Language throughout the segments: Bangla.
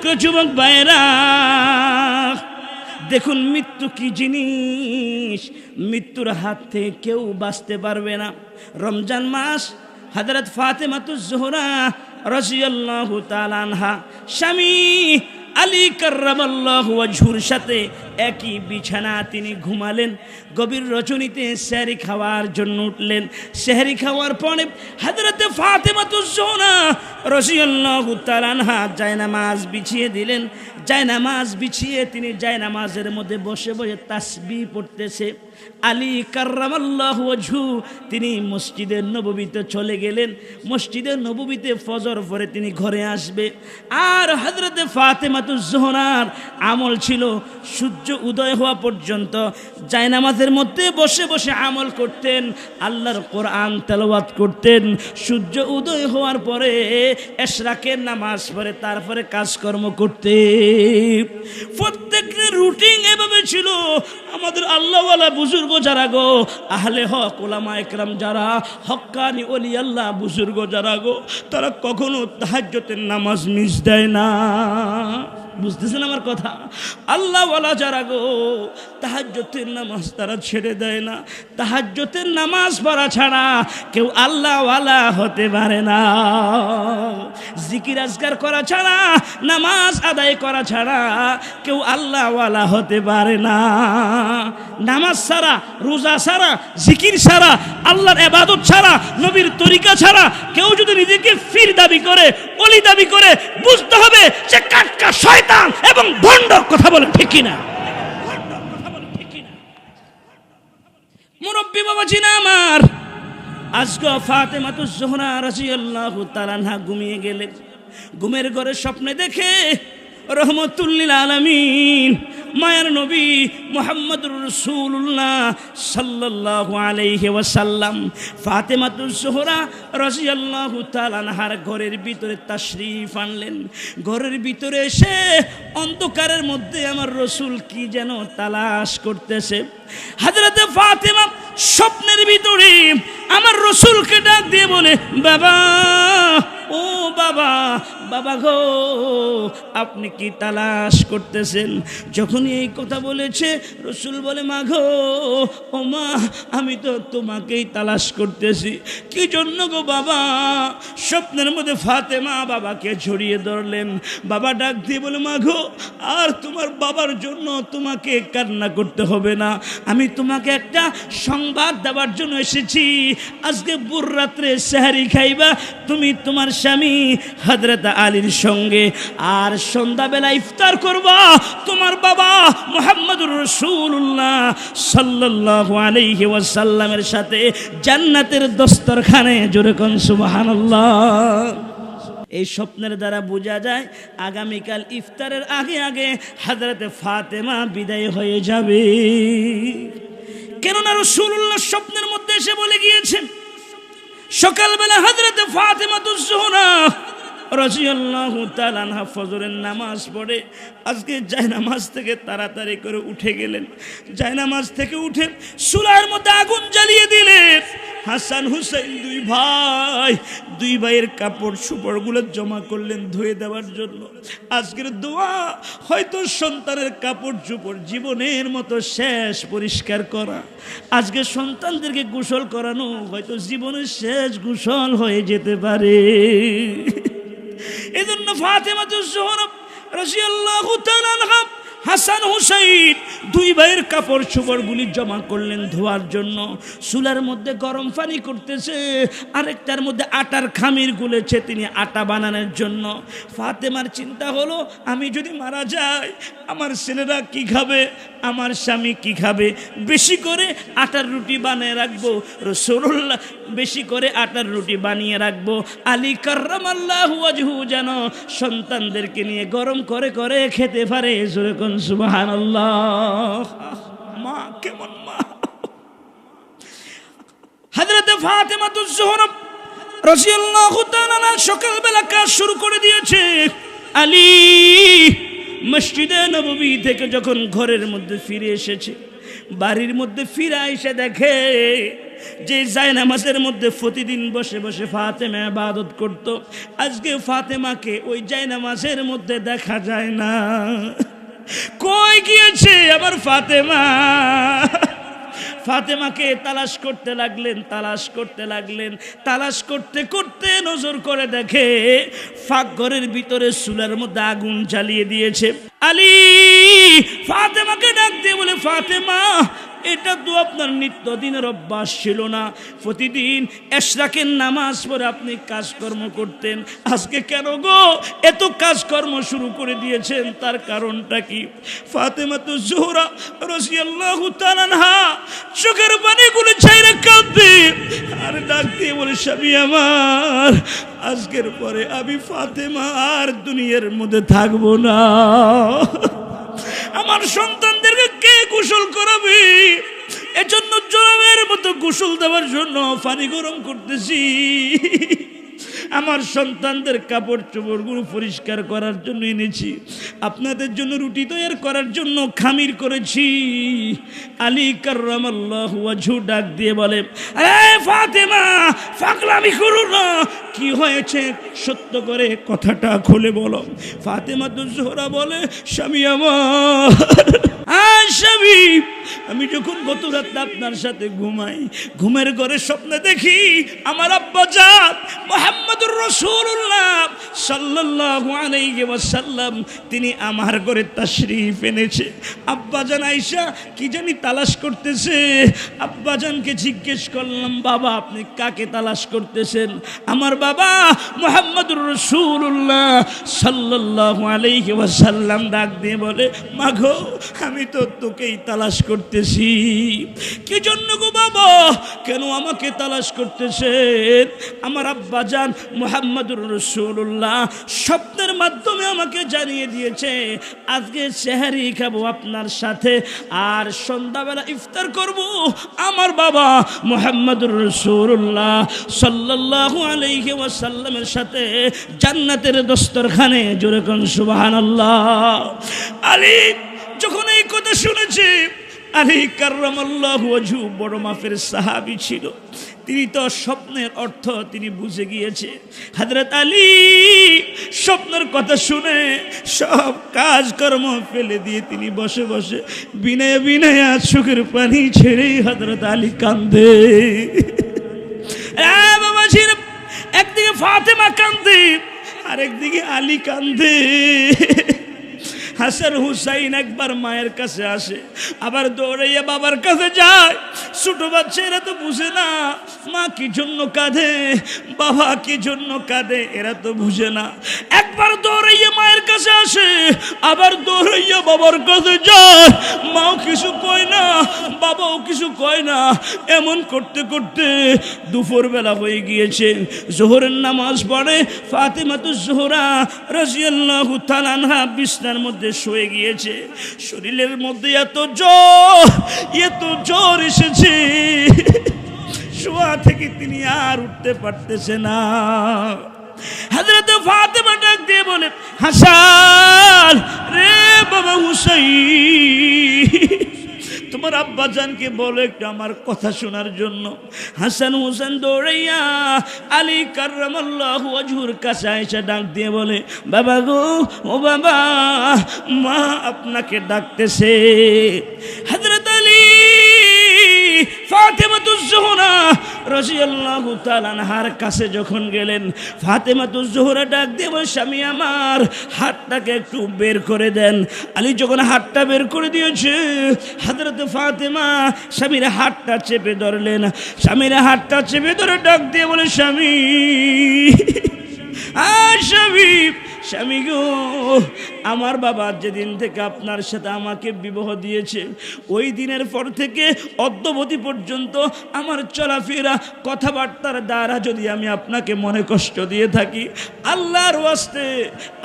প্রিয় যুবক ভাইরা, দেখুন মৃত্যু কি জিনিস, মৃত্যুর হাত থেকে কেউ বাঁচতে পারবে না। রমজান মাস হযরত ফাতেমাতুজ জোহরা রাদিয়াল্লাহু তাআলা আনহা স্বামী আলী কাররামাল্লাহু ওয়াজহুর সাথে একই বিছানা তিনি ঘুমালেন। গভীর রজনীতে সেহরি খাওয়ার জন্য উঠলেন। সেহরি খাওয়ার পরে হযরত ফাতেমাতুজ জোহরা রাদিয়াল্লাহু তাআলা আনহা জায়নামাজ বিছিয়ে দিলেন। জায়নামাজ বিছিয়ে তিনি জায়নামাজের মধ্যে বসে বসে তাসবিহ পড়তেছে। আলী কাররামাল্লাহু ওয়াজহু তিনি মসজিদে নববীতে চলে গেলেন। মসজিদে নববীতে ফজর পরে তিনি ঘরে আসবে। আর হযরত ফাতেমাতুজ জোহরার আমল ছিল সূর্য উদয় হওয়া পর্যন্ত জায়নামাজের মধ্যে বসে বসে আমল করতেন, আল্লাহর কোরআন তেলাওয়াত করতেন। সূর্য উদয় হওয়ার পরে ইশরাকের নামাজ পড়ে তারপরে কাজকর্ম করতেন। প্রত্যেকের রুটিন এভাবে ছিল। আমাদের আল্লাহওয়ালা বুজুর্গ যারা গো, আহলে হক ওলামা একরাম যারা, হক্কানি ওলি আল্লাহ বুজুর্গ যারা গো, তারা কখনো তাহাজ্জুদের নামাজ মিস দেয় না। বুঝতেছেন আমার কথা? আল্লাহওয়ালা যারা গো, তাহাজ্জুদের নামাজ তারা ছেড়ে দেয় না। তাহাজ্জুদের নামাজ পড়া ছাড়া কেউ আল্লাহওয়ালা হতে পারে না। জিকির আজকার করা ছাড়া, নামাজ আদায় করা ছাড়া কেউ আল্লাহওয়ালা হতে পারে না। নামাজ ছাড়া, রোজা ছাড়া, জিকির ছাড়া, আল্লাহর ইবাদত ছাড়া, নবীর তরিকা ছাড়া কেউ যদি নিজেকে ফির দাবি করে, ওলি দাবি করে, বুঝতে হবে সে কাটকা শয়তান এবং ভণ্ড। কথা বলে ঠিক কিনা? মুরব্বী বাবাজি না আমার, আজকে ফাতেমাতুজ জোহরা রাদিয়াল্লাহু তাআলা আনহা ঘুমিয়ে গেলেন। ঘুমের ঘরে স্বপ্নে দেখে রহমতুল্লিল আলামিন মায়ার নবী মুহাম্মদুর রাসূলুল্লাহ সাল্লাল্লাহু আলাইহি ওয়াসাল্লাম ফাতেমাতুজ জোহরা রাদিয়াল্লাহু তাআলা আনহার ঘরের ভিতরে তাশরীফ আনলেন। ঘরের ভিতরে এসে অন্ধকারের মধ্যে আমার রাসূল কি যেন তালাশ করতেছে। হযরতে ফাতেমা স্বপ্নের ভিতরে আমার রাসূলকে ডাক দিয়ে বলে, বাবা, ও বাবা, বাবা গো, আপনি কি তালাশ করতেছেন? যখনই এই কথা বলেছে রাসূল বলে, মা গো, ও মা, আমি তো তোমাকেই তালাশ করতেছি। কি জন্য গো বাবা? স্বপ্নের মধ্যে ফাতেমা বাবাকে জড়িয়ে ধরলেন। বাবা ডাক দিয়ে বলে, মা গো, আর তোমার বাবার জন্য তোমাকে কান্না করতে হবে না। আমি তোমাকে একটা সংবাদ দেওয়ার জন্য এসেছি। আজকে ভোর রাত্রে সেহরি খাইবা তুমি তোমার স্বামী হযরত আলীর সঙ্গে, আর সন্ধ্যাবেলা ইফতার করবা তোমার বাবা মুহাম্মদুর রাসূলুল্লাহ সাল্লাল্লাহু আলাইহি ওয়াসাল্লামের সাথে জান্নাতের দস্তরখানে। জোরে কোন সুবহানাল্লাহ। এই স্বপ্নের দ্বারা বোঝা যায় আগামীকাল ইফতারের আগে আগে হযরতে ফাতেমা বিদায় হয়ে যাবে। কেননা রাসূলুল্লাহ স্বপ্নের মধ্যে এসে বলে গিয়েছেন, সকালবেলা হযরতে ফাতেমাতুজ জোহরা রাদিয়াল্লাহু তাআলা আনহা ফজরের নামাজ পড়ে আজকে জায়নামাজ থেকে তাড়াতাড়ি করে উঠে গেলেন। জায়নামাজ থেকে উঠে চুলার মধ্যে আগুন জ্বালিয়ে দিলেন। হাসান হুসাইন দুই ভাইয়ের কাপড় চোপড়গুলো জমা করলেন ধুয়ে দেওয়ার জন্য। আজকের দোয়া হয়তো সন্তানের কাপড় চোপড় জীবনের মতো শেষ পরিষ্কার করা। আজকে সন্তানদেরকে গোসল করানো হয়তো জীবনের শেষ গোসল হয়ে যেতে পারে। এজন্য ফাতেমাতুজ জোহরা রাদিয়াল্লাহু তাআলা আনহা হাসান হুসাইন দুই ভাইয়ের কাপড় চোপড়গুলি জমা করলেন ধোয়ার জন্য। চুলার মধ্যে গরম পানি করতেছে, আরেকটার মধ্যে আটার খামির গুলেছে তিনি আটা বানানোর জন্য। ফাতেমার চিন্তা হলো, আমি যদি মারা যাই আমার ছেলেরা কি খাবে, আমার স্বামী কি খাবে? বেশি করে আটার রুটি বানিয়ে রাখবো। রাসূলুল্লাহ বেশি করে আটার রুটি বানিয়ে রাখবো। আলী কাররামাল্লাহু ওয়াজহু যেন সন্তানদেরকে নিয়ে গরম করে করে খেতে পারে। জোরে কোন সুবহানাল্লাহ। মা কেমন মা! হযরতে ফাতেমাতুজ জোহরা রাদিয়াল্লাহু তাআলা সকালবেলা কাজ শুরু করে দিয়েছে। আলী মসজিদে নববী থেকে যখন ঘরের মধ্যে ফিরে এসেছে, বাড়ির মধ্যে ফিরে এসে দেখে যে জায়নামাজের মধ্যে প্রতিদিন বসে বসে ফাতেমা ইবাদত করত, আজকে ফাতেমাকে ওই জায়নামাজের মধ্যে দেখা যায় না। কই গিয়েছে আমার ফাতেমা? ফাতেমাকে তালাশ করতে লাগলেন, তালাশ করতে লাগলেন। তালাশ করতে করতে নজর করে দেখে ফাঁক ঘরের ভিতরে চুলার মধ্যে আগুন জ্বালিয়ে দিয়েছে। আলী ফাতেমাকে ডাক দিয়ে বলে, ফাতেমা, এটা তো আপনার নিত্যদিনের অভ্যাস ছিল না, প্রতিদিন এশরাকের নামাজ পড়ে আপনি কাজকর্ম করতেন, আজকে কেন গো এত কাজকর্ম শুরু করে দিয়েছেন? তার কারণটা কি? ফাতেমা তো জোহরা রাদিয়াল্লাহু তাআলা আনহা চোখের পানিগুলো ছাইরা কাঁদে আর ডাক দিয়ে বলে, স্বামী আমার, আজকের পরে আমি ফাতেমা আর দুনিয়ার মধ্যে থাকবো না। আমার সন্তানদেরকে কে গোসল করাবে? এজন্য জোরাবের মতো গোসল দেওয়ার জন্য পানি গরম করতেছি। আমার সন্তানদের কাপড় চোপড়গুলো পরিষ্কার করার জন্য এনেছি, আপনাদের জন্য রুটি তৈরি করার জন্য খামির করেছি। আলী কাররামাল্লাহু ওয়াজহু ডাক দিয়ে বলে, আরে ফাতেমা, পাগলামি করো না, কি হয়েছে সত্য করে কথাটা খুলে বলো। ফাতেমা তো জোহরা বলে, স্বামী আমার, স্বামী, আমি যখন গত রাতে আপনার সাথে ঘুমাই, ঘুমের ঘরে স্বপ্নে দেখি আমার আব্বাজান মুহাম্মদুর রাসূলুল্লাহ সাল্লাল্লাহু আলাইহি ওয়াসাল্লাম তিনি আমার ঘরে তাশরীফ এনেছে। আব্বাজান আয়েশা কি জানি তালাশ করতেছে। আব্বাজানকে জিজ্ঞেস করলাম, বাবা আপনি কাকে তালাশ করতেছেন? আমার বাবা মুহাম্মদুর রাসূলুল্লাহ সাল্লাল্লাহু আলাইহি ওয়াসাল্লাম ডাক দিয়ে বলে, মাগো, আমি তো তোকেই তালাশ করতেছি। কি জন্য গো বাবা, কেন আমাকে তালাশ করতেছেন? আমার আব্বাজান মুহাম্মদুর রাসূলুল্লাহ স্বপ্নের মাধ্যমে আমাকে জানিয়ে দিয়েছে আজকে সেহরি খাবো আপনার সাথে আর সন্ধ্যাবেলা ইফতার করব আমার বাবা মুহাম্মদুর রাসূলুল্লাহ সাল্লাল্লাহু আলাইহি ওয়াসাল্লামের সাথে জান্নাতের দস্তরখানে। জোরে কোন সুবহানাল্লাহ। আলী যখন এই কথা শুনেছে, আলী কাররামাল্লাহু ওয়াজহু বড় মাপের সাহাবী ছিল, তিনি তো স্বপ্নের অর্থ তিনি বুঝে গিয়েছে। হযরত আলী স্বপ্নের কথা শুনে সব কাজকর্ম ফেলে দিয়ে তিনি বসে বসে বিনয় বিনয় চোখের পানি ছেড়ে হযরত আলী কান্দে। বাবাজির, একদিকে ফাতেমা কান্দে আর একদিকে আলী কান্দে। হাসান হুসাইন একবার মায়ের কাছে আসে, আবার দৌড়াইয়া বাবার কাছে যায়। ছোট বাচ্চারা তো বুঝে না মা কি জন্য কাঁদে, বাবা কি জন্য কাঁদে, এরা তো বুঝে না। একবার দৌড়াইয়া মায়ের কাছে আসে, আবার দৌড়াইয়া বাবার কাছে যায়। মাও কিছু কয় না, বাবাও কিছু কয় না। এমন করতে করতে দুপুর বেলা হয়ে গিয়েছে। জোহরের নামাজ পড়ে ফাতেমা তো জোহরা রাদিয়াল্লাহু তাআলা আনহা বিছানার মধ্যে শুয়ে গিয়েছে। শরীরের মধ্যে এত জ্বর এসেছে, শোয়া থেকে তিনি আর উঠতে পারতেছে না। হযরত ফাতেমা ডাক দিয়ে বলে, হাসান রে বাবা হুসাইন, তোমার আব্বাজানকে বলো একটু আমার কথা শোনার জন্য। হাসান হুসেন দৌড়াইয়া আলী কাররামাল্লাহু ওয়াজহুর কাছে এসে ডাক দিয়ে বলে, বাবা গো, ও বাবা, মা আপনাকে ডাকতেছে। হযরত আলী ফাতেমাতুজ জোহরা রাদিয়াল্লাহু তাআলা আনহার কাছে যখন গেলেন, ফাতেমাতুজ জোহরা ডাক দিয়ে বলে, স্বামী আমার, হাতটাকে একটু বের করে দেন। আলী যখন হাতটা বের করে দিয়েছে, হযরত ফাতেমা স্বামীর হাতটা চেপে ধরলেন। স্বামীর হাতটা চেপে ধরে ডাক দিয়ে বলে, স্বামী, স্বামী, স্বামী গো, আমার বাবা যেদিন থেকে আপনার সাথে আমাকে বিবাহ দিয়েছে, ওই দিনের পর থেকে অদ্যাবধি পর্যন্ত আমার চলাফেরা কথাবার্তার দ্বারা যদি আমি আপনাকে মনে কষ্ট দিয়ে থাকি, আল্লাহর ওয়াস্তে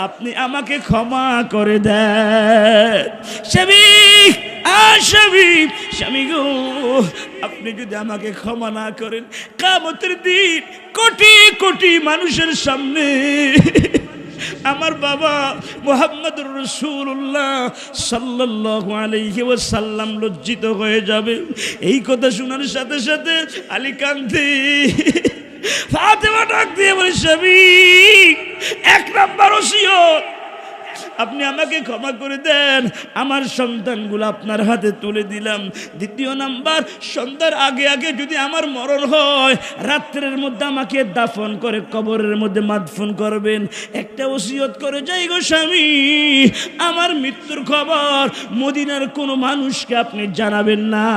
আপনি আমাকে ক্ষমা করে দেন। স্বামী, স্বামী, স্বামী গো, আপনি যদি আমাকে ক্ষমা না করেন, কিয়ামতের দিন কোটি কোটি মানুষের সামনে আমার বাবা মুহাম্মদুর রাসূলুল্লাহ সাল্লাল্লাহু আলাইহি ওয়াসাল্লাম লজ্জিত হয়ে যাবে। এই কথা শোনার সাথে সাথে আলী কাঁদে। ফাতেমা ডাক দিয়ে বলে, স্বামী, এক নাম্বার ওসিয়ত, আপনি আমাকে ক্ষমা করে দেন, আমার সন্তানগুলো আপনার হাতে তুলে দিলাম। দ্বিতীয় নাম্বার, সন্ধ্যার আগে আগে যদি আমার মরণ হয়, রাত্রের মধ্যে আমাকে দাফন করে কবরের মধ্যে মাদফন করবেন। একটা ওসিয়ত করে যাই গো স্বামী, আমার মৃত্যুর খবর মদিনার কোনো মানুষকে আপনি জানাবেন না।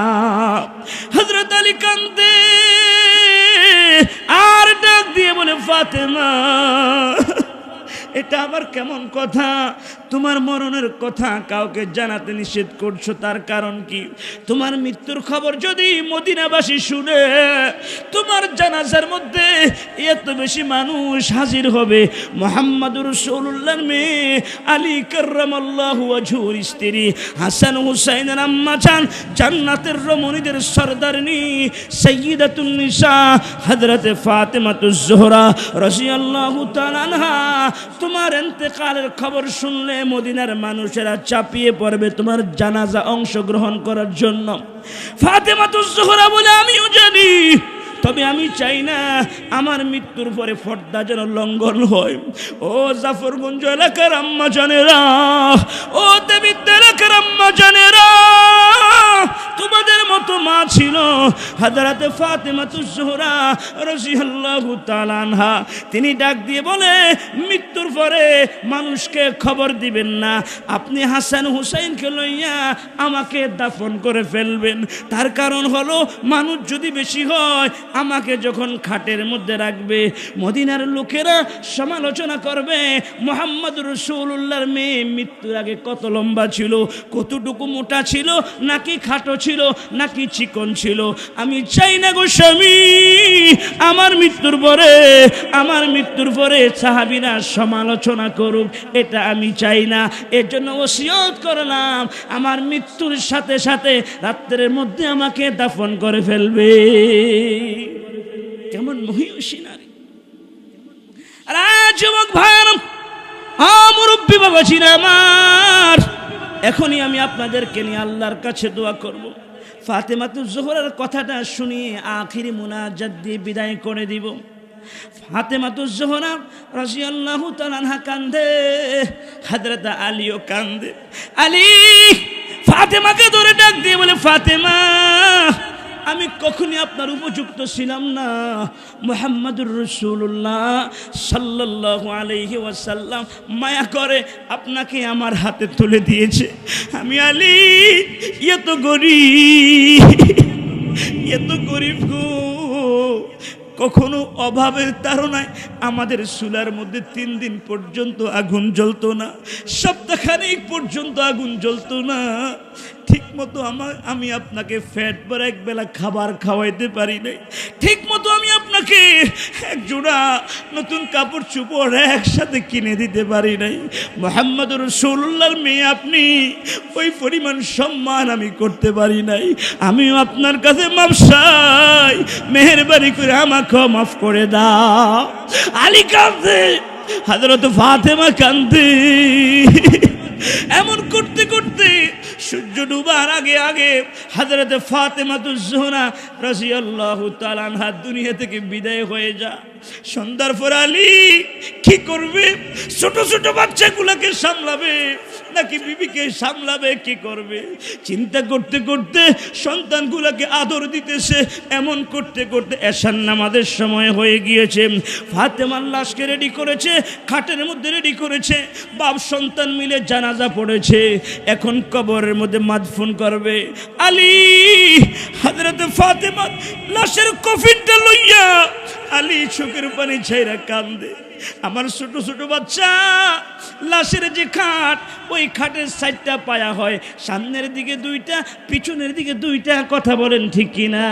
হযরত আলী কান্দে আর ডাক দিয়ে বলে, ফাতেমা, এটা আবার কেমন কথা? তোমার মরণের কথা কাউকে জানাতে নিষেধ করছো, তার কারণ কি? তোমার মৃত্যুর খবর যদি মদিনাবাসী শুনে, তোমার জানাজার মধ্যে এত বেশি মানুষ হাজির হবে। মুহাম্মদুর রাসূলুল্লাহর মেয়ে আলী কাররামাল্লাহু ওয়াজহুর স্ত্রী, হাসান হুসাইনের আম্মা জান, জান্নাতের রমণীদের সরদারনি সাইয়্যিদাতুন নিসা হযরতে ফাতেমাতুজ জোহরা রাদিয়াল্লাহু তাআলা আনহা, তোমার ইন্তেকালের খবর শুনলে মদিনার মানুষেরা চাপিয়ে পড়বে তোমার জানাজা অংশগ্রহণ করার জন্য। ফাতেমাতুজ জোহরা বলে, আমিও জানি, তবে আমি চাই না আমার মৃত্যুর পরে পর্দা যেন লঙ্ঘন হয়। ও জাফরগঞ্জ এলাকার আম্মা জানেরা, ও দেবিদ্য এলাকার আম্মা জানেরা, তোমাদের মতো মা ছিল হযরতে ফাতেমাতুজ জোহরা রাদিয়াল্লাহু তাআলা আনহা। তিনি ডাক দিয়ে বলে, মৃত্যুর পরে মানুষকে খবর দিবেন না, আপনি হাসান হুসাইনকে লইয়া আমাকে দাফন করে ফেলবেন। তার কারণ হলো, মানুষ যদি বেশি হয়, আমাকে যখন খাটের মধ্যে রাখবে, মদিনার লোকেরা সমালোচনা করবে, মুহাম্মদুর রাসূলুল্লাহর মেয়ে মৃত্যুর আগে কত লম্বা ছিল, কতটুকু মোটা ছিল, নাকি খাটো ছিল, নাকি চিকন ছিল। আমি চাই না গো স্বামী, আমার মৃত্যুর পরে সাহাবীরা সমালোচনা করুক, এটা আমি চাই না। এর জন্য ওসিয়ত করলাম, আমার মৃত্যুর সাথে সাথে রাত্রের মধ্যে আমাকে দাফন করে ফেলবে। কেমন মহিষী নারী! আর যুবক ভাইরা, মুরব্বী বাবাজিরা আমার, এখনই আমি আপনাদেরকে নিয়ে আল্লাহর কাছে দোয়া করব। ফাতেমাতুজ জোহরার কথাটা শুনিয়ে আখিরি মুনাজাত দিয়ে বিদায় করে দিব। ফাতেমাতুজ জোহরা রাদিয়াল্লাহু তাআলা আনহা কান্দে, হযরত আলীও কান্দে। আলী ফাতেমাকে ধরে ডাক দিয়ে বলে, ফাতেমা, আমি কখনই আপনার উপযুক্ত ছিলাম না। মুহাম্মদুর রাসূলুল্লাহ সাল্লাল্লাহু আলাইহি ওয়াসাল্লাম মায়া করে আপনাকে আমার হাতে তুলে দিয়েছে। আমি আলী এত গরিব গো, কখনো অভাবের তাড়নায় আমাদের চুলার মধ্যে 3 দিন পর্যন্ত আগুন জ্বলতো না, সপ্তাহখানেক পর্যন্ত আগুন জ্বলতো না। ঠিক মতো আমি আপনাকে ফ্যাট ভরা একবেলা খাবার খাওয়াইতে পারি নাই। ঠিক মতো আমি আপনাকে এক জোড়া নতুন কাপড় চোপড় একসাথে কিনে দিতে পারি নাই। মুহাম্মদুর রাসূলুল্লাহর মেয়ে আপনি, ওই পরিমাণ সম্মান আমি করতে পারি নাই। আমিও আপনার কাছে মাফ চাই, মেহেরবানি করে আমাকে মাফ করে দাও। আলী কাঁদে, হযরত ফাতেমা কাঁদে। এমন করতে করতে সূর্য ডুবার আগে আগে হযরত ফাতেমাতুজ জোহরা রাদিয়াল্লাহু তাআলা আনহা দুনিয়া থেকে বিদায় হয়ে যা। সন্ধ্যার পর আলী কি করবে? ছোট ছোট বাচ্চাগুলোকে সামলাবে নাকি বিবিকে সামলাবে, কি করবে? চিন্তা করতে করতে সন্তানগুলোকে আদর দিতেছে। এমন করতে করতে এশার নামাজের সময় হয়ে গিয়েছে। ফাতেমার লাশকে রেডি করেছে, খাটের মধ্যে রেডি করেছে, বাপ সন্তান মিলে জানাজা পড়েছে। এখন কবরের মধ্যে মাদফুন করবে। আলী হযরত ফাতেমা লাশের কফিনটা লইয়া আলী চোখের পানি ছেড়ে কান্দে। আমার ছোট ছোট বাচ্চা, লাশের যে খাট, ওই খাটের 4টা পায়া হয়, সামনের দিকে 2টা, পিছনের দিকে 2টা। কথা বলেন ঠিক কিনা?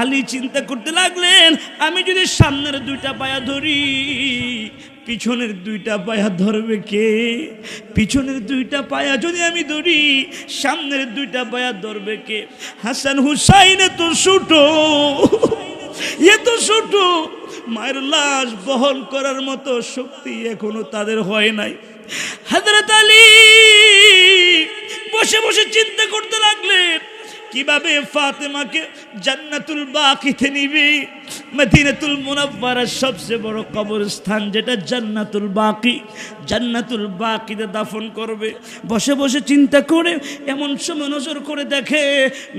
আলী চিন্তা করতে লাগলেন, আমি যদি সামনের 2টা পায়া ধরি, পিছনের 2টা পায়া ধরবে কে? পিছনের 2টা পায়া যদি আমি ধরি, সামনের 2টা পায়া ধরবে কে? হাসান হুসাইন তো ছোট, এত ছোট, মায়ের লাশ বহন করার মতো শক্তি এখনো তাদের হয় নাই। হযরত আলী বসে বসে চিন্তা করতে লাগলেন কিভাবে ফাতেমাকে জান্নাতুল বাকিতে নিবে। মদিনাতুল মুনাওয়ারার সবচেয়ে বড় কবরস্থান যেটা জান্নাতুল বাকি, জান্নাতুল বাকিতে দাফন করবে। বসে বসে চিন্তা করে এমন সময় নজর করে দেখে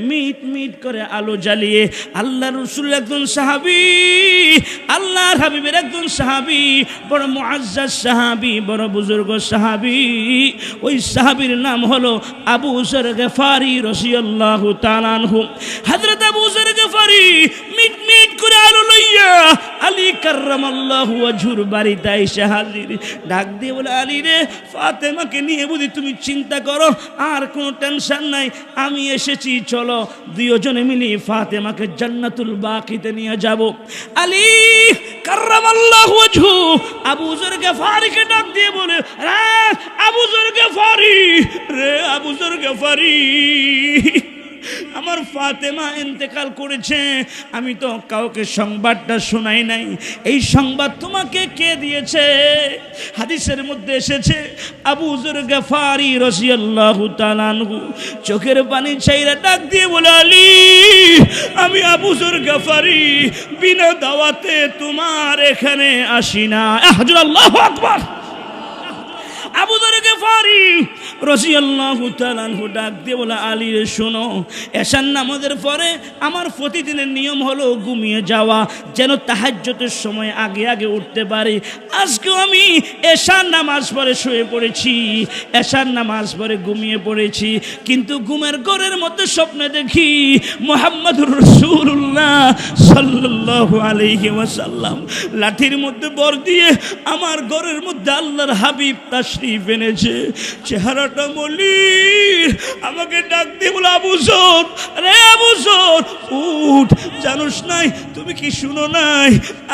মিট মিট করে আলো জ্বালিয়ে আল্লাহ রসুল একজন সাহাবী, আল্লাহর হাবিবের একজন সাহাবী, বড় মুআজ্জাজ সাহাবী, বড় বুজুর্গ সাহাবী। ওই সাহাবীর নাম হলো আবু যর গফারি রাদিয়াল্লাহু তাআলা আনহু। হযরত আবু যর গফারি মিট মিট করে আলো লইয়া আলী কাররামাল্লাহু ওয়াজহুর বাড়িতে এসে হাজির। ডাক দিয়ে বলে, আলী রে, ফাতেমাকে নিয়ে বুঝি তুমি চিন্তা করো, আর কোনো টেনশন নাই, আমি এসেছি, চলো দুইজনে মিলে ফাতেমাকে জান্নাতুল বাকিতে নিয়ে যাব। আলী কাররামাল্লাহু ওয়াজহু আবু যর গফারিকে ডাক দিয়ে বলে, রে আবু যর গফারি, রে আবু যর গফারি, আমার ফাতেমা ইন্তেকাল করেছে, আমি তো কাউকে সংবাদটা শোনাই নাই, এই সংবাদ তোমাকে কে দিয়েছে? হাদিসের মধ্যে এসেছে আবু যর গফারি রাদিয়াল্লাহু তাআলা আনহু চোখের পানি ছাইরা ডাক দিয়ে বলে, আলী, আমি আবু যর গফারি বিনা দাওয়াতে তোমার এখানে আসি না। আল্লাহু আকবার। আবু যর গফারি রাদিয়াল্লাহু তাআলা আনহু ডাক দিয়ে বলে, আলী রে, শোনো, এশার নামাজের পরে আমার প্রতিদিনের নিয়ম হলো ঘুমিয়ে যাওয়া, যেন তাহাজ্জুদের সময় আগে আগে উঠতে পারি। আজকেও আমি এশার নামাজ পড়ে শুয়ে পড়েছি, এশার নামাজ পড়ে ঘুমিয়ে পড়েছি, কিন্তু ঘুমের ঘরের মধ্যে স্বপ্নে দেখি মুহাম্মদুর রাসূলুল্লাহ সাল্লাল্লাহু আলাইহি ওয়াসাল্লাম লাঠির মধ্যে বর দিয়ে আমার ঘরের মধ্যে আল্লাহর হাবিব তাশরীফ এনেছে। চেহারাটা মলিন, আমাকে ডাক দিয়ে বলে, আবু যর, রে আবু যর, উঠ, জানোস নাই, তুমি কি শুনো নাই,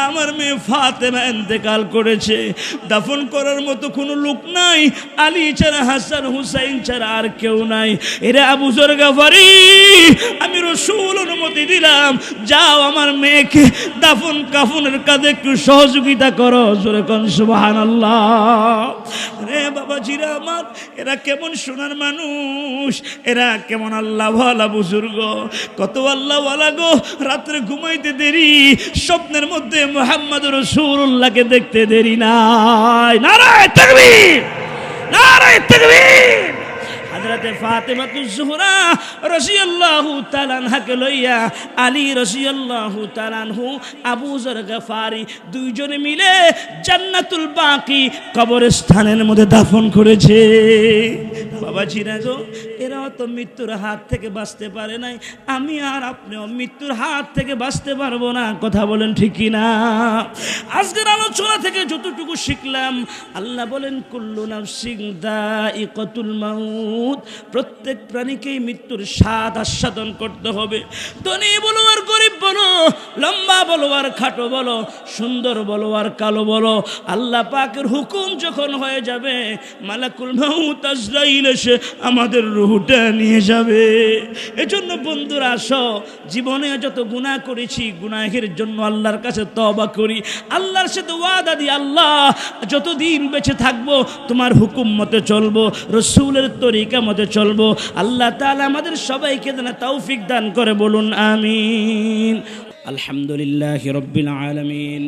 আমার মেয়ে ফাতেমা ইন্তেকাল করেছে, দাফন করার মতো কোনো লোক নাই, আলী ছাড়া, হাসান হুসাইন ছাড়া আর কেউ নাই। এরে আবু যর গফারি, আমি রাসূল অনুমতি দিলাম, যাও আমার মেয়েকে দাফন কাফনের কাজে একটু সহযোগিতা করো। জোরে কোন সুবহানাল্লাহ। রে বাবাজিরা আমার, এরা কেমন সোনার মানুষ, এরা কেমন আল্লাহওয়ালা বুজুর্গ, কত আল্লাহওয়ালা গো। রাত্রে ঘুমাইতে দেরি, স্বপ্নের মধ্যে মুহাম্মদুর রাসূলুল্লাহকে দেখতে দেরি নাই। নারায়ে তাকবীর, নারায়ে তাকবীর। হযরতে ফাতেমাতুজ জোহরা রাদিয়াল্লাহু তাআলা আনহাকে লইয়া আলী রাদিয়াল্লাহু তাআলা আনহু আবু যর গফারি দুইজনে মিলে জান্নাতুল বাকি কবরস্থানের মধ্যে দাফন করেছে। বাবাজিরা গো, এরাও তো মৃত্যুর হাত থেকে বাঁচতে পারে নাই, আমি আর আপনিও মৃত্যুর হাত থেকে বাঁচতে পারবো না। কথা বলেন ঠিক কি না? আজকের আলোচনা থেকে যতটুকু শিখলাম, আল্লাহ বলেন কুল্লু নাফসিন যায়িকাতুল মাউত, প্রত্যেক প্রাণীকেই মৃত্যুর স্বাদ আস্বাদন করতে হবে। ধনী বলো আর গরিব বলো, লম্বা বলো আর খাটো বলো, সুন্দর বলো আর কালো বলো, আল্লাহ পাকের হুকুম যখন হয়ে যাবে, মালাকুল মাউত আজরাইল এসে আমাদের রূহটা নিয়ে যাবে। এজন্য বন্ধুরা, আসো, জীবনে যত গুনাহ করেছি, গুনাহের জন্য আল্লাহর কাছে তওবা করি, আল্লাহর সাথে ওয়াদা দিই, আল্লাহ যতদিন বেঁচে থাকবো তোমার হুকুম মতে চলবো, রাসূলের তরিকা মতে চলবো। আল্লাহ তাআলা আমাদের সবাইকে যেন তৌফিক দান করে, বলুন আমিন। আলহামদুলিল্লাহি রাব্বিল আলামিন,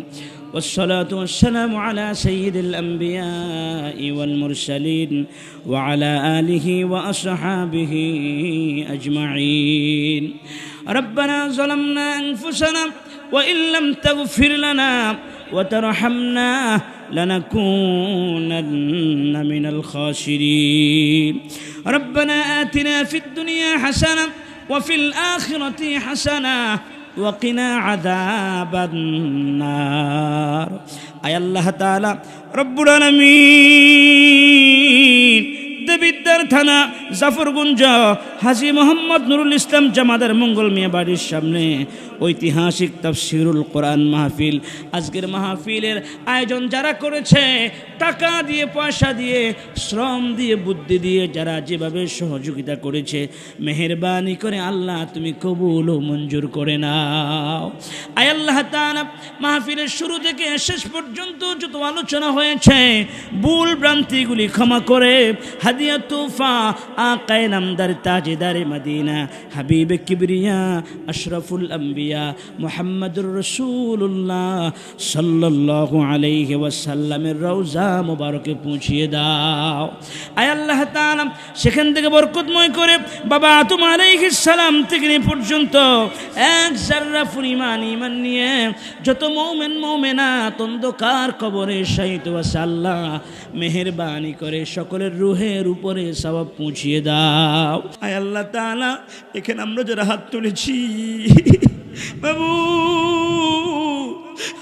والصلاة والسلام على سيد الأنبياء والمرسلين وعلى آله وأصحابه أجمعين. ربنا ظلمنا أنفسنا وإن لم تغفر لنا وترحمنا لنكونن من الخاسرين. ربنا آتنا في الدنيا حسنة وفي الآخرة حسنة وقنا عذاب النار. আয় আল্লাহ তাআলা রব্বুল আলামিন, বিদ্যার থানা জাফরগঞ্জ হাজী মোহাম্মদ নুরুল ইসলাম জামাদার মঙ্গল মিয়া বাড়ির সামনে ঐতিহাসিক তাফসীরুল কোরআন মাহফিল। আজকের মাহফিলের আয়োজন যারা করেছে, টাকা দিয়ে, পয়সা দিয়ে, শ্রম দিয়ে, বুদ্ধি দিয়ে যারা যেভাবে সহযোগিতা করেছে, মেহেরবানি করে আল্লাহ তুমি কবুল ও মঞ্জুর করে নাও। আয় আল্লাহ তাআলা, মাহফিলের শুরু থেকে শেষ পর্যন্ত যত আলোচনা হয়েছে, ভুল ভ্রান্তিগুলি ক্ষমা করে হাদিয়া তোফা আকায়ে নামদার তাজদারে মদিনা হাবিবে কিবরিয়া আশরাফুল আম্বিয়া মুহাম্মদুর রাসূলুল্লাহ সাল্লাল্লাহু আলাইহি ওয়াসাল্লামের রওজা মুবারকে পৌঁছিয়ে দাও। আয় আল্লাহ তাআলা, সেখান থেকে বরকতময় করে বাবা আদম আলাইহিস সালাম থেকে এ পর্যন্ত এক যাররা পরিমাণ ঈমান নিয়ে যত মুমিন মুমিনাত অন্ধকার কবরে শায়িত আছে, আল্লাহ মেহেরবানি করে সকলের রুহের উপরে সওয়াব পৌঁছিয়ে দাও। আয় আল্লাহ তাআলা, এখানে আমরা যারা হাত তুলেছি বাবু,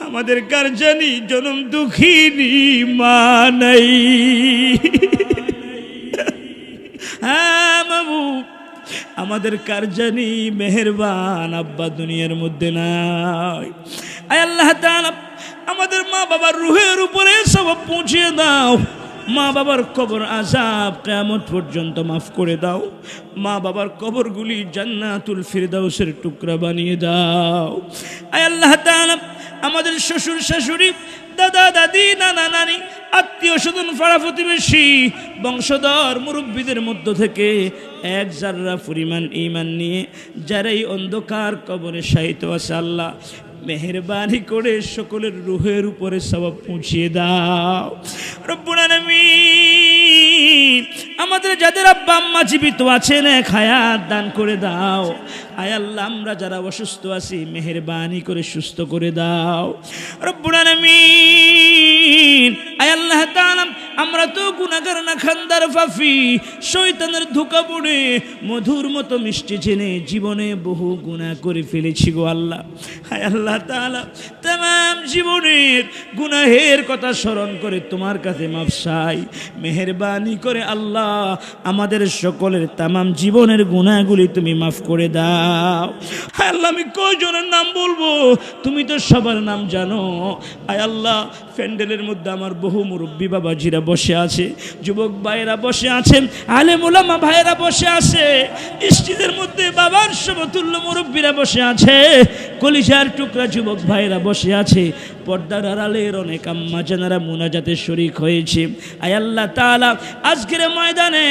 আমাদের কার জানি জনম দুঃখিনী মা নাই। হ্যাঁ বাবু, আমাদের কার জানি মেহেরবান আব্বা দুনিয়ার মধ্যে নাই। আয় আল্লাহ তাআলা, আমাদের মা বাবার রুহের উপরে সওয়াব পৌঁছিয়ে দাও। মা বাবার কবর আযাব কিয়ামত পর্যন্ত মাফ করে দাও। মা বাবার কবরগুলি জান্নাতুল ফিরদাউসের টুকরা বানিয়ে দাও। আয় আল্লাহ তাআলা, আমাদের শ্বশুর শাশুড়ি, দাদা দাদি, নানা নানি, আত্মীয় স্বজন, পাড়া প্রতিবেশী, বংশধর মুরব্বীদের মধ্য থেকে এক যাররা পরিমাণ ঈমান নিয়ে যারাই অন্ধকার কবরে শায়িত আছে, আল্লাহ মেহেরবানি করে সকলের রুহের উপরে সওয়াব পৌঁছিয়ে দাও। রব্বুল আলামিন, আমাদের যাদের আব্বা আম্মা জীবিত আছেন এক হায়াত দান করে দাও। আয় আল্লাহ, আমরা যারা অসুস্থ আছি মেহেরবানি করে সুস্থ করে দাও। রব্বুল আলামিন, আয় আল্লাহ তাআলা, আমরা তো গুনাহগার না খানদার পাপী, শয়তানের ধোঁকা পড়ে মধুর মতো মিষ্টি জেনে জীবনে বহু গুনাহ করে ফেলেছি গো আল্লাহ। আয় আল্লাহ তাআলা, तमाम জীবনের গুনাহের কথা স্মরণ করে তোমার কাছে মাফ চাই। মেহেরবানি করে আল্লাহ আমাদের সকলের तमाम জীবনের গুনাহগুলি তুমি মাফ করে দাও। আয় আল্লাহ, আমি কয়জনের নাম বলবো, তুমি তো সবার নাম জানো। আয় আল্লাহ, প্যান্ডেলের মধ্যে আমার বহু মুরব্বী বাবাজিরা বসে আছে, যুবক ভাইয়েরা বসে আছেন, আলেম ওলামা ভাইয়েরা বসে আছে, স্ত্রীদের মধ্যে বাবার সমতুল্য মুরব্বীরা বসে আছে, কলিজার টুকরা যুবক ভাইয়েরা বসে আছে, পর্দার আড়ালের অনেক আম্মা জানারা মুনাজাতে শরীক হয়েছে। আয় আল্লাহ তাআলা, আজকের ময়দানে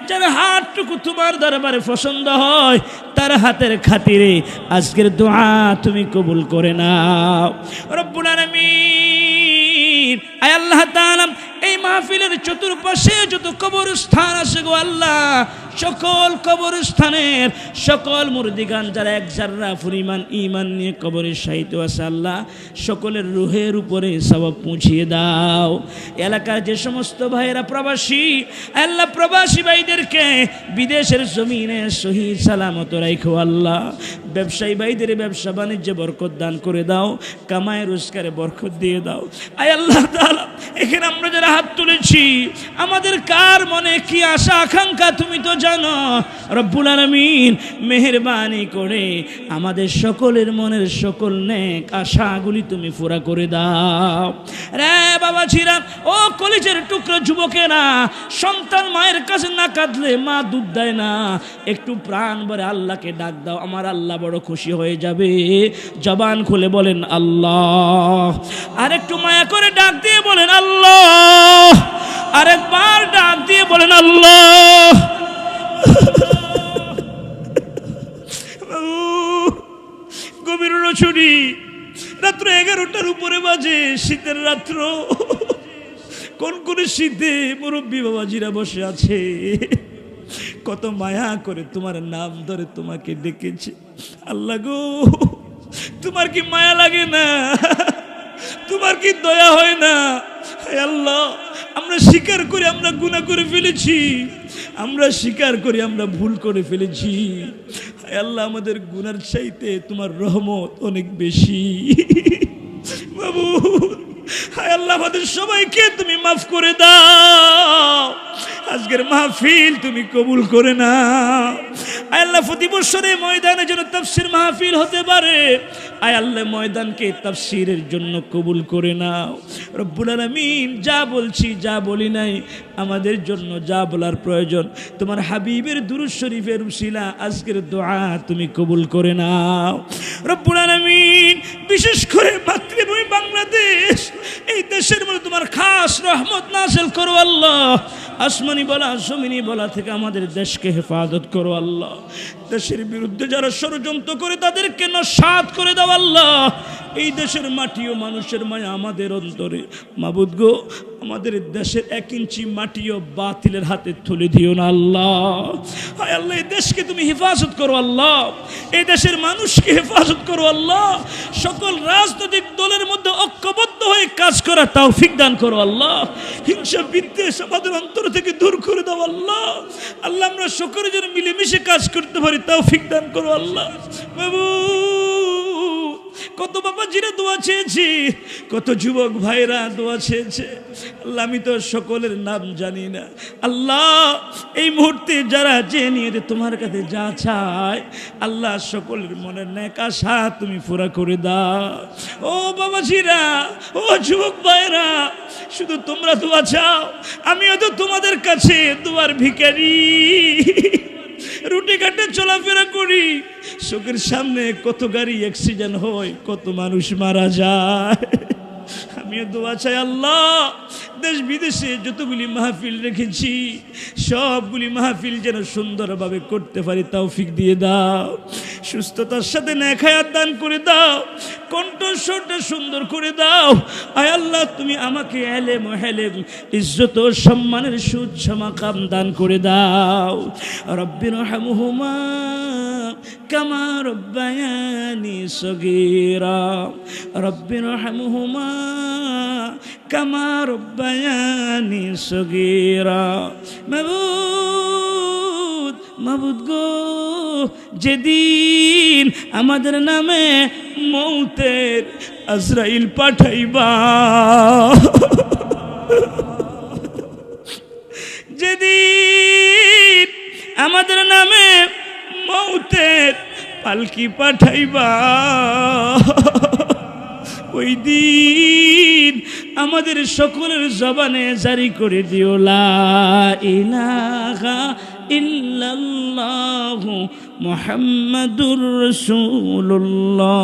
যার হাতটুকু তোমার দরবারে পছন্দ হয়, তার হাতের খাতিরে আজকের দোয়া তুমি কবুল করে নাও। রব্বুল আলামিন, আয় আল্লাহ তাআলা, এই মাহফিলের চতুর্পাশে যত কবরস্থান আছে গো আল্লাহ, সকল কবরস্থানের সকল মুর্দিগান যারা এক যাররা পরিমাণ ঈমান নিয়ে কবরে শায়িত আছে, আল্লাহ সকলের রুহের উপরে সওয়াব পৌঁছিয়ে দাও। এলাকার যে সমস্ত ভাইয়েরা প্রবাসী, আল্লাহ প্রবাসী ভাইদেরকে বিদেশের জমিনে সহি সালামত রাখো আল্লাহ। ব্যবসায়ী ভাইদের ব্যবসা বাণিজ্যে বরকত দান করে দাও, কামায় রোজগারে বরকত দিয়ে দাও। আয় আল্লাহ তাআলা, এখানে আমরা যারা হাত তুলেছি, আমাদের কার মনে কি আশা আকাঙ্ক্ষা তুমি তো জানো। রব্বুল আলামিন, মেহেরবানি করে আমাদের সকলের মনের সকল নেক আশাগুলি তুমি পুরা করে দাও। রে বাবাজিরা, ও কলিজার টুকরো যুবকেরা, সন্তান মায়ের কাছে না কাঁদলে মা দুধ দেয় না। একটু প্রাণ ভরে আল্লাহকে ডাক দাও, আমার আল্লাহ বড় খুশি হয়ে যাবে। জবান খুলে বলেন আল্লাহ, আর একটু মায়া করে ডাক দিয়ে বলেন আল্লাহ, আরেকবার ডাক দিয়ে বলেন আল্লাহ। গভীর রজনী, রাত্র 11টার উপরে বাজে, শীতের রাত্র, কোন কোন শীতে মুরব্বী বাবাজিরা বসে আছে, কত মায়া করে তোমার নাম ধরে তোমাকে ডেকেছে। আল্লাহ গো, তোমার কি মায়া লাগে না? তোমার কি দয়া হয় না? হে আল্লাহ, আমরা স্বীকার করি আমরা গুনাহ করে ফেলেছি, আমরা স্বীকার করি আমরা ভুল করে ফেলেছি। হে আল্লাহ, আমাদের গুনার চাইতে তোমার রহমত অনেক বেশি বাবু। হে আল্লাহ, আমাদের সবাইকে তুমি মাফ করে দাও। আজকের মাহফিল তুমি কবুল করে নাও। আয় আল্লাহ প্রতি বছরে ময়দানে যেন তাফসীর মাহফিল হতে পারে। আয় আল্লাহ ময়দানকে তাফসীরের জন্য কবুল করে নাও রব্বুল আলামিন। যা বলছি যা বলি নাই আমাদের জন্য যা বলার প্রয়োজন তোমার হাবিবের দুরূদ শরীফের উসিলা আজকের দোয়া তুমি কবুল করে নাও রব্বুল আলামিন। বিশেষ করে মাতৃভূমি বাংলাদেশ, এই দেশের মধ্যে তোমার খাস রহমত নাযিল করো আল্লাহ। আসমানি বলা জমিনি বলা থেকে আমাদের দেশকে হেফাজত করো আল্লাহ। দেশের বিরুদ্ধে যারা ষড়যন্ত্র করে তাদেরকে নস্যাৎ করে দাও আল্লাহ। এই দেশের মাটি ও মানুষের মায়া আমাদের অন্তরে মাবুদ গো। আমাদের দেশের 1 ইঞ্চি মাটিও বাতিলের হাতে তুলে দিও না আল্লাহ। হায় আল্লাহ, এই দেশকে তুমি হেফাজত করো আল্লাহ। এই দেশের মানুষকে হেফাজত করো আল্লাহ। সকল রাজনৈতিক দলের মধ্যে ঐক্যবদ্ধ হয়ে কাজ করার তৌফিক দান করো আল্লাহ। হিংসা বিদ্বেষ আমাদের অন্তর থেকে দূর করে দাও আল্লাহ। আল্লাহ আমরা সকলে যেন মিলেমিশে কাজ করতে পারি তৌফিক দান করো আল্লাহ। বাবু কত বাবাজিরা দোয়া চেয়েছি, কত যুবক ভাইরা দোয়া চেয়েছে আল্লাহ, আমি তো সকলের নাম জানি না আল্লাহ। এই মুহূর্তে যারা যে নিয়ে তোমার কাছে যা চায় আল্লাহ সকলের মনের নেক আশা তুমি পুরা করে দাও। ও বাবাজিরা, ও যুবক ভাইরা, শুধু তোমরা দোয়া চাও, আমিও তো তোমাদের কাছে দোয়ার ভিখারি। রুটি ঘাটে চলাফেরা করি, চোখের সামনে কত গাড়ি অ্যাক্সিডেন্ট হয়, কত মানুষ মারা যায়। আমিও দোয়া চাই আল্লাহ, দেশ বিদেশে যতগুলি মাহফিল রেখেছি সবগুলি মাহফিল যেন সুন্দরভাবে করতে পারি তৌফিক দিয়ে দাও। সুস্থতার সাথে নেক হায়াত দান করে দাও, কণ্ঠস্বরটা সুন্দর করে দাও। আয় আল্লাহ, তুমি আমাকে এলেম ও হেলেম, ইজ্জত ও সম্মানের সুউচ্চ মাকাম দান করে দাও। রব্বিরহামহুমা কামা রব্বায়ানি সগীরা, রব্বিরহামহুমা কামা রব্বায়ানি সগীরা। মাবুদ, মাবুদ গো, যেদিন আমাদের নামে মৌতের আজরাইল পাঠাইবা, যেদিন আমাদের নামে মৌতের পালকি পাঠাইবা, ওই দিন আমাদের সকলের জবানে জারি করে দিও লা ইলাহা ইল্লাল্লাহু মুহাম্মাদুর রাসূলুল্লাহ।